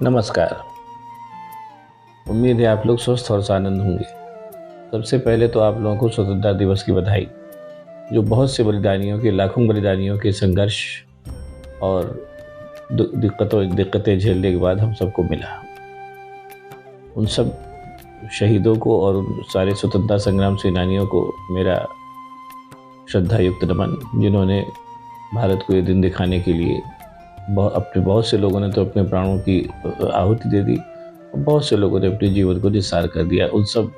नमस्कार। उम्मीद है आप लोग स्वस्थ और आनंद होंगे। सबसे पहले तो आप लोगों को स्वतंत्रता दिवस की बधाई, जो बहुत से बलिदानियों के, लाखों बलिदानियों के संघर्ष और दिक्कतें झेलने के बाद हम सबको मिला। उन सब शहीदों को और उन सारे स्वतंत्रता संग्राम सेनानियों को मेरा श्रद्धायुक्त नमन, जिन्होंने भारत को ये दिन दिखाने के लिए अपने बहुत से लोगों ने तो अपने प्राणों की आहुति दे दी, बहुत से लोगों ने अपने जीवन को निस्सार कर दिया। उन सब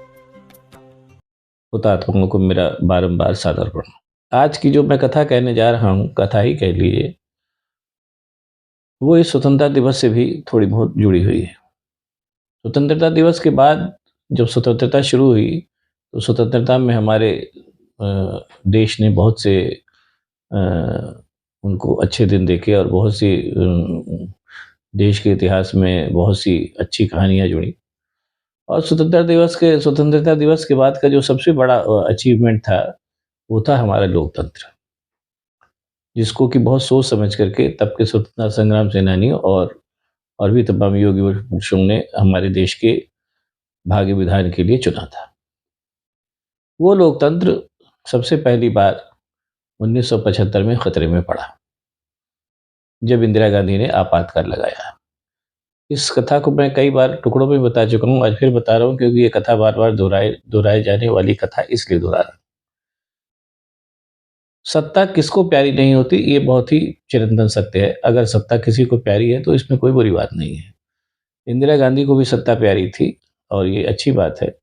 हुतात्माओं को मेरा बारंबार सादर प्रणाम। आज की जो मैं कथा कहने जा रहा हूँ, कथा ही कह लीजिए, वो इस स्वतंत्रता दिवस से भी थोड़ी बहुत जुड़ी हुई है। स्वतंत्रता दिवस के बाद जब स्वतंत्रता शुरू हुई तो स्वतंत्रता में हमारे देश ने बहुत से उनको अच्छे दिन देखे और बहुत सी देश के इतिहास में बहुत सी अच्छी कहानियाँ जुड़ी। और स्वतंत्रता दिवस के बाद का जो सबसे बड़ा अचीवमेंट था, वो था हमारा लोकतंत्र, जिसको कि बहुत सोच समझ करके तब के स्वतंत्रता संग्राम सेनानियों और भी तमाम योगी पुरुषों ने हमारे देश के भाग्य विधान के लिए चुना था। वो लोकतंत्र सबसे पहली बार 1975 में खतरे में पड़ा, जब इंदिरा गांधी ने आपातकाल लगाया। इस कथा को मैं कई बार टुकड़ों में बता चुका हूँ, आज फिर बता रहा हूँ, क्योंकि ये कथा बार बार दोहराए जाने वाली कथा इसलिए दोहरा रहा हूं। सत्ता किसको प्यारी नहीं होती, ये बहुत ही चिरंतन सत्य है। अगर सत्ता किसी को प्यारी है तो इसमें कोई बुरी बात नहीं है। इंदिरा गांधी को भी सत्ता प्यारी थी और ये अच्छी बात है,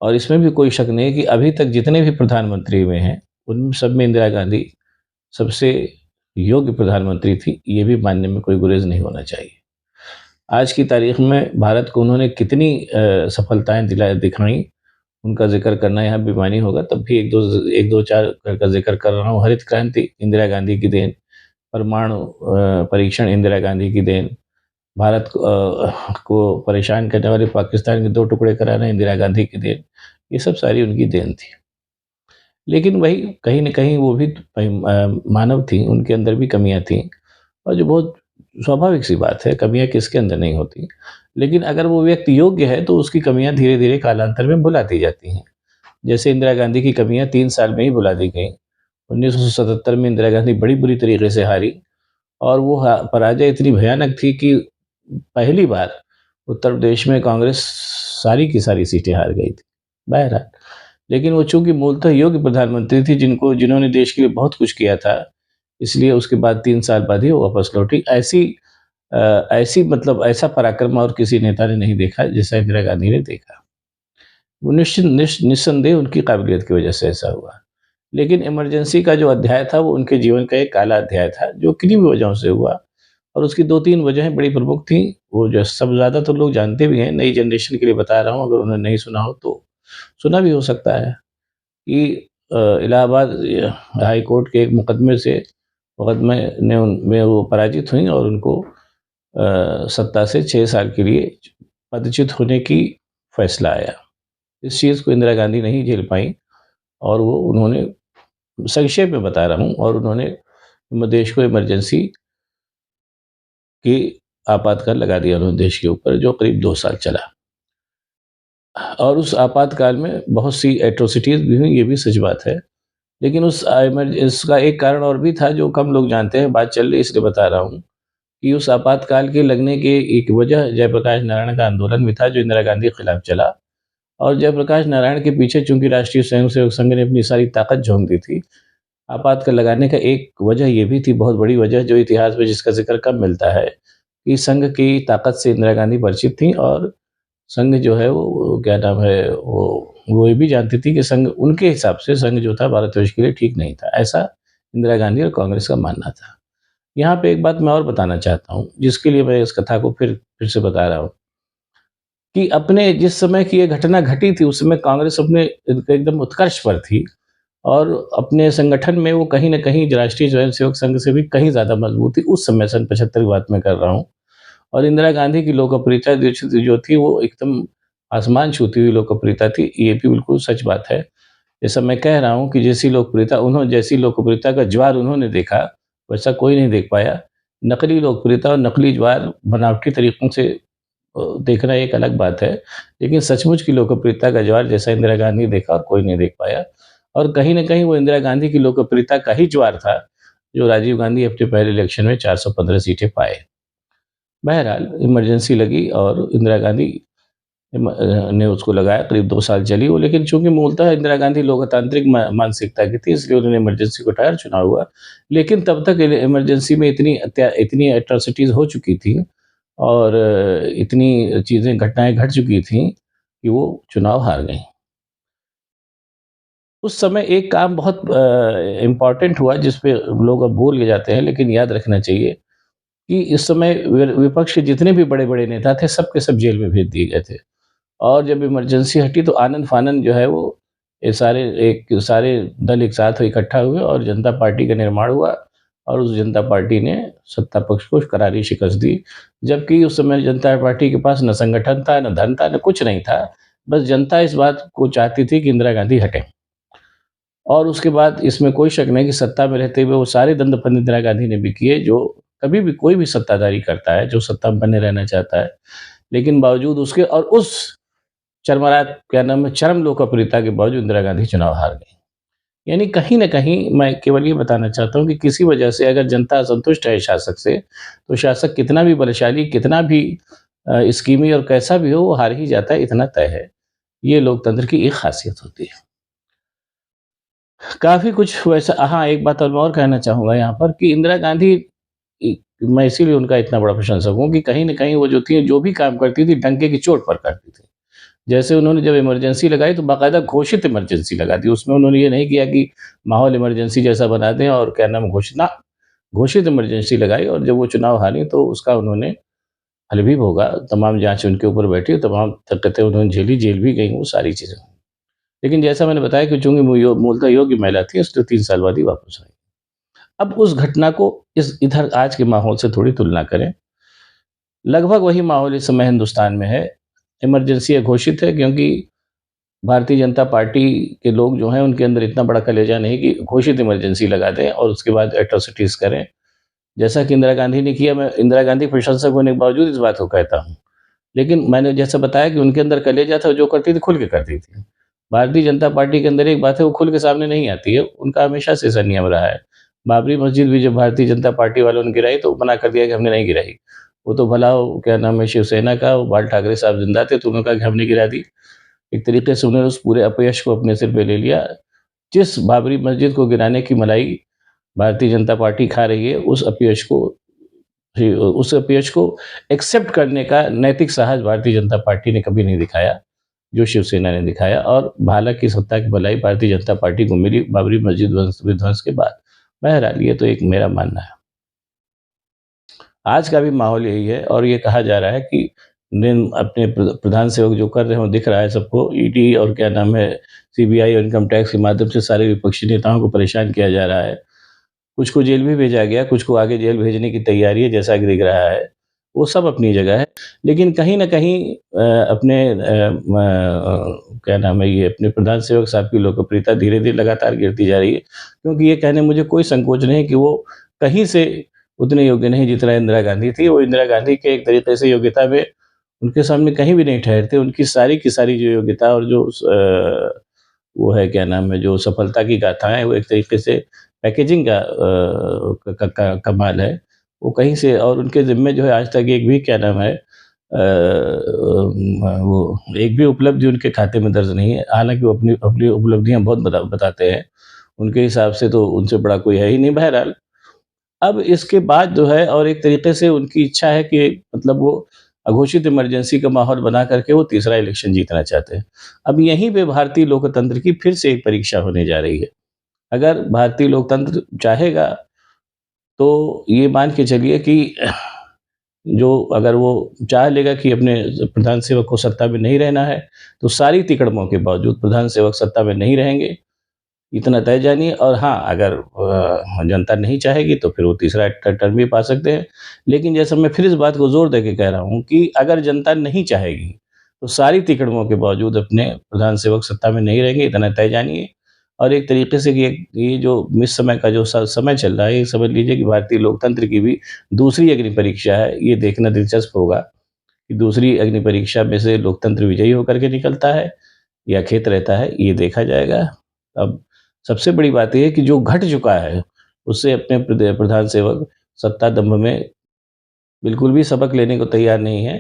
और इसमें भी कोई शक नहीं है कि अभी तक जितने भी प्रधानमंत्री हुए हैं उन सब में इंदिरा गांधी सबसे योग्य प्रधानमंत्री थी। ये भी मानने में कोई गुरेज नहीं होना चाहिए। आज की तारीख में भारत को उन्होंने कितनी सफलताएं दिखाई, उनका जिक्र करना यहाँ बेमानी होगा। तब भी एक दो चार का जिक्र कर रहा हूँ। हरित क्रांति इंदिरा गांधी की देन, परमाणु परीक्षण इंदिरा गांधी की देन, भारत को परेशान करने वाले पाकिस्तान के 2 टुकड़े कराना इंदिरा गांधी की देन, ये सब सारी उनकी देन थी। लेकिन वही कहीं न कहीं वो भी मानव थी, उनके अंदर भी कमियां थी, और जो बहुत स्वाभाविक सी बात है, कमियां किसके अंदर नहीं होती। लेकिन अगर वो व्यक्ति योग्य है तो उसकी कमियां धीरे धीरे कालांतर में भुला दी जाती हैं। जैसे इंदिरा गांधी की कमियां 3 साल में ही भुला दी गई। 1977 में इंदिरा गांधी बड़ी बुरी तरीके से हारी, और वो पराजय इतनी भयानक थी कि पहली बार उत्तर प्रदेश में कांग्रेस सारी की सारी सीटें हार गई थी। बहरहाल, लेकिन वो चूंकि मूलतः योग्य प्रधानमंत्री थी, जिन्होंने देश के लिए बहुत कुछ किया था, इसलिए उसके बाद 3 साल बाद ही वो वापस लौटी। ऐसा पराक्रम और किसी नेता ने नहीं देखा जैसा इंदिरा गांधी ने देखा। वो निस्संदेह उनकी काबिलियत की वजह से ऐसा हुआ। लेकिन इमरजेंसी का जो अध्याय था वो उनके जीवन का एक काला अध्याय था, जो किन्हीं भी वजहों से हुआ, और उसकी 2-3 वजहें बड़ी प्रमुख थी। वो जो सब ज़्यादा तो लोग जानते भी हैं, नई जनरेशन के लिए बता रहा हूँ, अगर उन्होंने नहीं सुना हो तो सुना भी हो सकता है कि इलाहाबाद हाई कोर्ट के एक मुकदमे में वो पराजित हुई और उनको सत्ता से 6 साल के लिए पदच्युत होने की फैसला आया। इस चीज़ को इंदिरा गांधी नहीं झेल पाई, और वो उन्होंने, संक्षेप में बता रहा हूँ, और उन्होंने देश को इमरजेंसी की आपातकाल लगा दिया उन्होंने देश के ऊपर, जो करीब 2 साल चला। और उस आपातकाल में बहुत सी एट्रोसिटीज़ भी हुई, ये भी सच बात है। लेकिन इसका एक कारण और भी था जो कम लोग जानते हैं, बात चल रही इसलिए बता रहा हूँ, कि उस आपातकाल के लगने के एक वजह जयप्रकाश नारायण का आंदोलन भी था, जो इंदिरा गांधी के खिलाफ चला। और जयप्रकाश नारायण के पीछे चूंकि राष्ट्रीय स्वयंसेवक संघ ने अपनी सारी ताकत झोंक दी थी, आपातकाल लगाने का एक वजह ये भी थी, बहुत बड़ी वजह, जो इतिहास में जिसका जिक्र कम मिलता है, कि संघ की ताकत से इंदिरा गांधी परिचित थी, और संघ जो है वो क्या नाम है, वो ये भी जानती थी कि संघ, उनके हिसाब से संघ जो था भारतवर्ष के लिए ठीक नहीं था। ऐसा इंदिरा गांधी और कांग्रेस का मानना था। यहाँ पे एक बात मैं और बताना चाहता हूँ, जिसके लिए मैं इस कथा को फिर से बता रहा हूँ, कि अपने जिस समय की ये घटना घटी थी, उस समय कांग्रेस अपने एकदम उत्कर्ष पर थी, और अपने संगठन में वो कहीं न कहीं राष्ट्रीय स्वयंसेवक संघ से भी कहीं ज़्यादा मजबूत थी उस समय, सन 75 की बात मैं कर रहा हूँ। और इंदिरा गांधी की लोकप्रियता जो थी वो एकदम आसमान छूती हुई लोकप्रियता थी, ये भी बिल्कुल सच बात है। जैसा मैं कह रहा हूँ कि जैसी लोकप्रियता का ज्वार उन्होंने देखा, वैसा कोई नहीं देख पाया नकली लोकप्रियता और नकली ज्वार बनावटी तरीकों से देखना एक अलग बात है, लेकिन सचमुच की लोकप्रियता का ज्वार जैसा इंदिरा गांधी देखा और कोई नहीं देख पाया। और कहीं न कहीं वो इंदिरा गांधी की लोकप्रियता का ही ज्वार था, जो राजीव गांधी अपने पहले इलेक्शन में 415 सीटें पाए। बहरहाल इमरजेंसी लगी और इंदिरा गांधी ने उसको लगाया, करीब 2 साल चली वो, लेकिन चूँकि मूलतः इंदिरा गांधी लोकतांत्रिक मानसिकता की थी, इसलिए उन्होंने इमरजेंसी को उठाया और चुनाव हुआ। लेकिन तब तक इमरजेंसी में इतनी एट्रोसिटीज़ हो चुकी थी और इतनी चीज़ें घटनाएँ घट चुकी थीं कि वो चुनाव हार गईं। उस समय एक काम बहुत इम्पोर्टेंट हुआ जिस पे लोग अब भूल जाते हैं, लेकिन याद रखना चाहिए कि इस समय विपक्ष के जितने भी बड़े-बड़े नेता थे, सब के सब जेल में भेज दिए गए थे। और जब इमरजेंसी हटी तो आनन-फानन जो है वो सारे दल एक साथ इकट्ठा हुए और जनता पार्टी का निर्माण हुआ और उस जनता पार्टी ने सत्ता पक्ष को करारी शिकस्त दी। जबकि उस समय जनता पार्टी के पास न संगठन था, न धन था, न कुछ नहीं था। बस जनता इस बात को चाहती थी कि इंदिरा गांधी हटें। और उसके बाद इसमें कोई शक नहीं कि सत्ता में रहते हुए वो सारे दंड-फंद इंदिरा गांधी ने भी किए, जो कभी भी कोई भी सत्ताधारी करता है, जो सत्ता में बने रहना चाहता है। लेकिन बावजूद उसके और उस चरमरा क्या नाम है, चरम लोकप्रियता के बावजूद इंदिरा गांधी चुनाव हार गईं। यानी कहीं न कहीं मैं केवल ये बताना चाहता हूँ कि किसी वजह से अगर जनता असंतुष्ट है शासक से, तो शासक कितना भी बलशाली, कितना भी स्कीमी और कैसा भी हो, वो हार ही जाता है, इतना तय है। ये लोकतंत्र की एक खासियत होती है। काफ़ी कुछ वैसा हाँ, एक बात और मैं और कहना चाहूँगा यहाँ पर कि इंदिरा गांधी इ मैं इसीलिए उनका इतना बड़ा प्रशंसक हूँ कि कहीं न कहीं वो जो थी, जो भी काम करती थी, डंके की चोट पर करती थी। जैसे उन्होंने जब इमरजेंसी लगाई तो बाकायदा घोषित इमरजेंसी लगा दी। उसमें उन्होंने ये नहीं किया कि माहौल इमरजेंसी जैसा बना दें और क्या नाम घोषित ना, घोषित इमरजेंसी लगाई और जब वो चुनाव हारी तो उसका उन्होंने फल भी भोगा। तमाम जाँच उनके ऊपर बैठी, तमाम दिक्कतें उन्होंने झेली, जेल भी गईं वो सारी चीज़ें। लेकिन जैसा मैंने बताया कि चूँकि मूलतः योग्य महिला थी, इसलिए 3 साल बाद ही वापस आई। अब उस घटना को इस इधर आज के माहौल से थोड़ी तुलना करें। लगभग वही माहौल इस समय हिंदुस्तान में है। इमरजेंसी घोषित है क्योंकि भारतीय जनता पार्टी के लोग जो हैं उनके अंदर इतना बड़ा कलेजा नहीं कि घोषित इमरजेंसी लगा दें और उसके बाद एट्रोसिटीज़ करें। जैसा कि इंदिरा गांधी ने किया, मैं इंदिरा गांधी के प्रशंसक होने के बावजूद इस बात को कहता हूँ। लेकिन मैंने जैसा बताया कि उनके अंदर कलेजा था, जो करती थी खुल के करती थी। भारतीय जनता पार्टी के अंदर एक बात है, वो खुल के सामने नहीं आती है, उनका हमेशा से ऐसा नियम रहा है। बाबरी मस्जिद भी जब भारतीय जनता पार्टी वालों ने गिराई तो मना कर दिया कि हमने नहीं गिराई। वो तो भला वो क्या नाम है शिवसेना का वो बाल ठाकरे साहब ज़िंदा थे तो उन्होंने कहा कि हमने गिरा दी। एक तरीके से उन्होंने उस पूरे अपयश को अपने सिर पे ले लिया। जिस बाबरी मस्जिद को गिराने की मलाई भारतीय जनता पार्टी खा रही है, उस अपयश को एक्सेप्ट करने का नैतिक साहस भारतीय जनता पार्टी ने कभी नहीं दिखाया, जो शिवसेना ने दिखाया और भाला की सत्ता की भलाई भारतीय जनता पार्टी को मिली बाबरी मस्जिद विध्वंस के बाद। बहरहाल ये तो एक मेरा मानना है। आज का भी माहौल यही है और ये कहा जा रहा है कि अपने प्रधान सेवक जो कर रहे हो दिख रहा है सबको, ईडी और क्या नाम है सीबीआई और इनकम टैक्स के माध्यम से सारे विपक्षी नेताओं को परेशान किया जा रहा है। कुछ को जेल भी भेजा गया, कुछ को आगे जेल भेजने की तैयारी है जैसा कि दिख रहा है। वो सब अपनी जगह है। लेकिन कहीं न कहीं क्या नाम है ये अपने प्रधान सेवक साहब की लोकप्रियता धीरे-धीरे लगातार गिरती जा रही है। क्योंकि ये कहने में मुझे कोई संकोच नहीं कि वो कहीं से उतने योग्य नहीं जितना इंदिरा गांधी थी। वो इंदिरा गांधी के एक तरीके से योग्यता में उनके सामने कहीं भी नहीं ठहरते। उनकी सारी की सारी जो योग्यता और जो वो है क्या नाम है जो सफलता की गाथाएँ हैं वो एक तरीके से पैकेजिंग का कमाल है। वो कहीं से और उनके ज़िम्मे जो है आज तक एक भी क्या नाम है वो एक भी उपलब्धि उनके खाते में दर्ज नहीं है। हालाँकि वो अपनी अपनी उपलब्धियाँ बहुत बताते हैं। उनके हिसाब से तो उनसे बड़ा कोई है ही नहीं। बहरहाल अब इसके बाद जो है और एक तरीके से उनकी इच्छा है कि मतलब वो अघोषित इमरजेंसी का माहौल बना करके वो तीसरा इलेक्शन जीतना चाहते हैं। अब यहीं पे भारतीय लोकतंत्र की फिर से एक परीक्षा होने जा रही है। अगर भारतीय लोकतंत्र चाहेगा तो ये मान के चलिए कि जो अगर वो चाह लेगा कि अपने प्रधान सेवक को सत्ता में नहीं रहना है, तो सारी तिकड़मों के बावजूद प्रधान सेवक सत्ता में नहीं रहेंगे, इतना तय जानिए। और हाँ, अगर जनता नहीं चाहेगी तो फिर वो तीसरा टर्म भी पा सकते हैं। लेकिन जैसा मैं फिर इस बात को ज़ोर देके कह रहा हूँ कि अगर जनता नहीं चाहेगी, तो सारी तिकड़मों के बावजूद अपने प्रधान सेवक सत्ता में नहीं रहेंगे, इतना तय जानिए। और एक तरीके से कि ये जो इस समय का जो समय चल रहा है, ये समझ लीजिए कि भारतीय लोकतंत्र की भी दूसरी अग्नि परीक्षा है। ये देखना दिलचस्प होगा कि दूसरी अग्नि परीक्षा में से लोकतंत्र विजयी होकर के निकलता है या खेत रहता है, ये देखा जाएगा। अब सबसे बड़ी बात ये है कि जो घट चुका है, उससे अपने प्रधान सेवक सत्ता दंभ में बिल्कुल भी सबक लेने को तैयार नहीं है।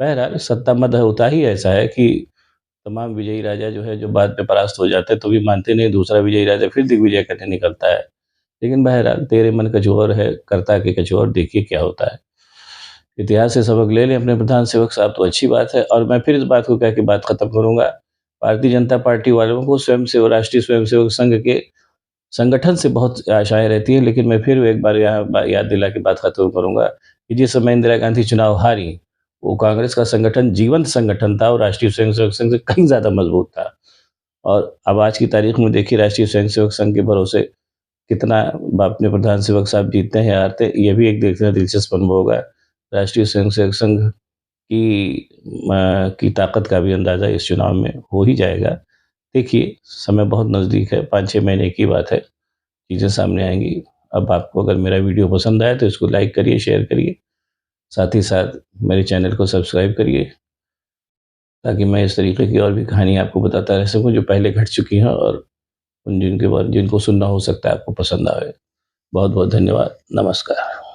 बहरहाल सत्ता मद होता ही ऐसा है कि तमाम विजयी राजा जो है, जो बाद में परास्त हो जाते हैं, तो भी मानते नहीं, दूसरा विजयी राजा फिर दिग्विजय करने निकलता है। लेकिन बहरहाल तेरे मन कुछ और है, करता के कुछ और, देखिए क्या होता है। इतिहास से सबक ले लें अपने प्रधान सेवक साहब तो अच्छी बात है। और मैं फिर इस बात को कह के बात खत्म करूँगा। भारतीय जनता पार्टी वालों को राष्ट्रीय स्वयंसेवक संघ के संगठन से बहुत आशाएँ रहती हैं, लेकिन मैं फिर एक बार यहाँ याद दिला के बात खत्म करूँगा कि जिस समय इंदिरा गांधी चुनाव हारी, वो कांग्रेस का संगठन जीवंत संगठन था और राष्ट्रीय स्वयंसेवक संघ से कहीं ज़्यादा मजबूत था। और अब आज की तारीख में देखिए, राष्ट्रीय स्वयंसेवक संघ के भरोसे कितना अपने प्रधान सेवक साहब जीतते हैं या हारते हैं, ये भी एक देखना दिलचस्प अनुभव होगा। राष्ट्रीय स्वयंसेवक संघ की ताकत का भी अंदाज़ा इस चुनाव में हो ही जाएगा। देखिए, समय बहुत नज़दीक है, 5-6 महीने की बात है, चीज़ें सामने आएँगी। अब आपको अगर मेरा वीडियो पसंद आया तो इसको लाइक करिए, शेयर करिए। साथ ही साथ मेरे चैनल को सब्सक्राइब करिए, ताकि मैं इस तरीके की और भी कहानी आपको बताता रह सकूँ, जो पहले घट चुकी हैं और उन जिनको सुनना हो सकता है आपको पसंद आए। बहुत-बहुत धन्यवाद। नमस्कार।